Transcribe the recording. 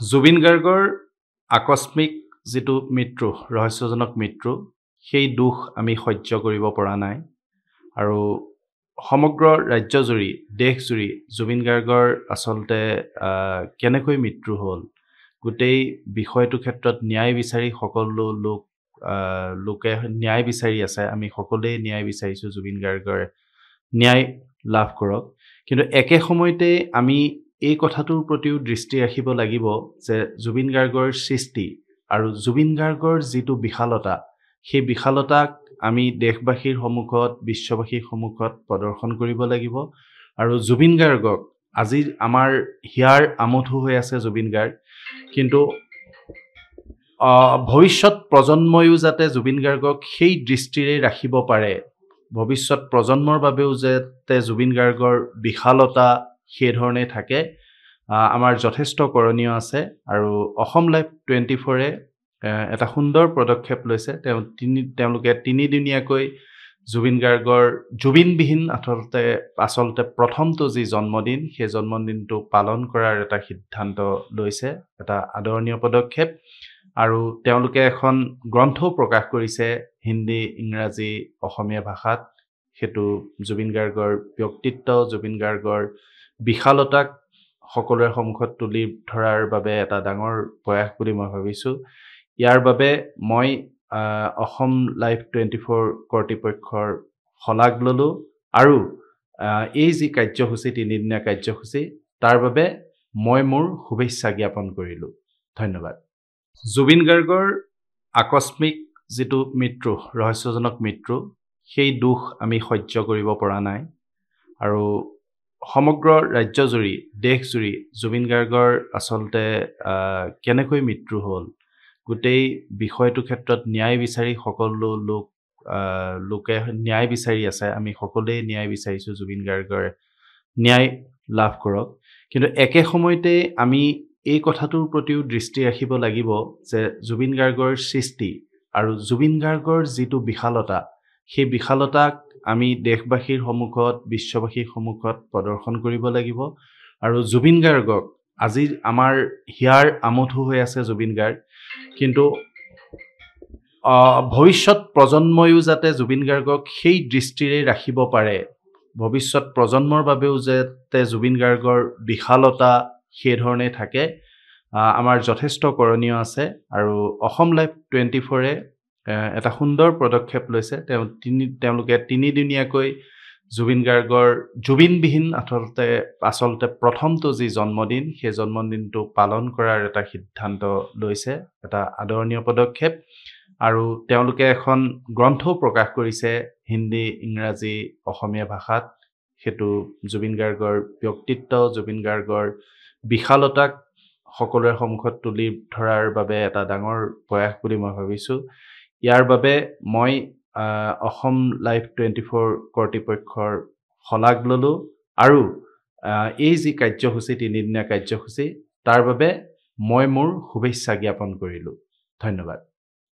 জুবিন গাৰ্গৰ আকস্মিক যিটো মৃত্যু, ৰহস্যজনক মৃত্যু, সেই দুখ আমি সহ্য কৰিব পৰা নাই। আৰু সমগ্ৰ ৰাজ্যজুৰি, দেশজুৰি জুবিন গাৰ্গৰ আচলতে কেনেকৈ মৃত্যু হ'ল, গোটেই বিষয়টোৰ ক্ষেত্ৰত ন্যায় বিচাৰি সকলো লোকে ন্যায় বিচাৰি আছে। আমি সকলোৱে ন্যায় বিচাৰিছোঁ জুবিন গাৰ্গৰ ন্যায় লাভ কৰক। কিন্তু একে সময়তে আমি এই কথাটোৰ প্ৰতিও দৃষ্টি ৰাখিব লাগিব যে জুবিন গাৰ্গৰ সৃষ্টি আৰু জুবিন গাৰ্গৰ যিটো বিশালতা, সেই বিশালতাক আমি দেশবাসীৰ সন্মুখত, বিশ্ববাসীৰ সন্মুখত প্ৰদৰ্শন কৰিব লাগিব। আৰু জুবিন গাৰ্গক আজি আমাৰ হিয়াৰ আমঠু হৈ আছে জুবিন গাৰ্গ, কিন্তু ভৱিষ্যত প্ৰজন্মইও যাতে জুবিন গাৰ্গক সেই দৃষ্টিৰে ৰাখিব পাৰে, ভৱিষ্যত প্ৰজন্মৰ বাবেও যাতে জুবিন গাৰ্গৰ বিশালতা সেইধৰণে থাকে, আমাৰ যথেষ্ট কৰণীয় আছে। আৰু অসম লাইভ 24-এ এটা সুন্দৰ পদক্ষেপ লৈছে। তেওঁলোকে তিনিদিনীয়াকৈ জুবিন গাৰ্গৰ জুবিনবিহীন আচলতে প্ৰথমটো যি জন্মদিন, সেই জন্মদিনটো পালন কৰাৰ এটা সিদ্ধান্ত লৈছে, এটা আদৰণীয় পদক্ষেপ। আৰু তেওঁলোকে এখন গ্ৰন্থও প্ৰকাশ কৰিছে হিন্দী, ইংৰাজী, অসমীয়া ভাষাত। সেইটো জুবিন গাৰ্গৰ ব্যক্তিত্ব, জুবিন গাৰ্গৰ বিশালতাক সকলোৰে সন্মুখত তুলি ধৰাৰ বাবে এটা ডাঙৰ প্ৰয়াস বুলি মই ভাবিছোঁ। ইয়াৰ বাবে মই অসম লাইভ 24 কৰ্তৃপক্ষৰ শলাগ ল'লোঁ। আৰু এই যি কাৰ্যসূচী, তিনিদিনীয়া কাৰ্যসূচী, তাৰ বাবে মই মোৰ শুভেচ্ছা জ্ঞাপন কৰিলোঁ। ধন্যবাদ। জুবিন গাৰ্গৰ আকস্মিক যিটো মৃত্যু, ৰহস্যজনক মৃত্যু, সেই দুখ আমি সহ্য কৰিব পৰা নাই। আৰু সমগ্ৰ ৰাজ্যজুৰি, দেশজুৰি জুবিন গাৰ্গৰ আচলতে কেনেকৈ মৃত্যু হ'ল, গোটেই বিষয়টোৰ ক্ষেত্ৰত ন্যায় বিচাৰি সকলো লোকে ন্যায় বিচাৰি আছে। আমি সকলোৱে ন্যায় বিচাৰিছোঁ জুবিন গাৰ্গৰ ন্যায় লাভ কৰক। কিন্তু একে সময়তে আমি এই কথাটোৰ প্ৰতিও দৃষ্টি ৰাখিব লাগিব যে জুবিন গাৰ্গৰ সৃষ্টি আৰু জুবিন গাৰ্গৰ যিটো বিশালতা, সেই বিশালতাক আমি দেশবাসীৰ সন্মুখত, বিশ্ববাসীৰ সন্মুখত প্ৰদৰ্শন কৰিব লাগিব। আৰু জুবিন গাৰ্গক আজি আমাৰ হিয়াৰ আমঠু হৈ আছে জুবিন গাৰ্গ, কিন্তু ভৱিষ্যত প্ৰজন্মইও যাতে জুবিন গাৰ্গক সেই দৃষ্টিৰে ৰাখিব পাৰে, ভৱিষ্যত প্ৰজন্মৰ বাবেও যাতে জুবিন গাৰ্গৰ বিশালতা সেইধৰণে থাকে, আমাৰ যথেষ্ট কৰণীয় আছে। আৰু অসম লাইভ 24-এ এটা সুন্দৰ পদক্ষেপ লৈছে। তেওঁলোকে তিনিদিনীয়াকৈ জুবিন গাৰ্গৰ জুবিনবিহীন আচলতে প্ৰথমটো যি জন্মদিন, সেই জন্মদিনটো পালন কৰাৰ এটা সিদ্ধান্ত লৈছে, এটা আদৰণীয় পদক্ষেপ। আৰু তেওঁলোকে এখন গ্ৰন্থও প্ৰকাশ কৰিছে হিন্দী, ইংৰাজী, অসমীয়া ভাষাত। সেইটো জুবিন গাৰ্গৰ ব্যক্তিত্ব, জুবিন গাৰ্গৰ বিশালতাক সকলোৰে সন্মুখত তুলি ধৰাৰ বাবে এটা ডাঙৰ প্ৰয়াস বুলি মই ভাবিছোঁ। ইয়াৰ বাবে মই অসম লাইভ 24 কৰ্তৃপক্ষৰ শলাগ ল'লোঁ। আৰু এই যি কাৰ্যসূচী, তিনিদিনীয়া কাৰ্যসূচী, তাৰ বাবে মই মোৰ শুভেচ্ছা জ্ঞাপন কৰিলোঁ। ধন্যবাদ।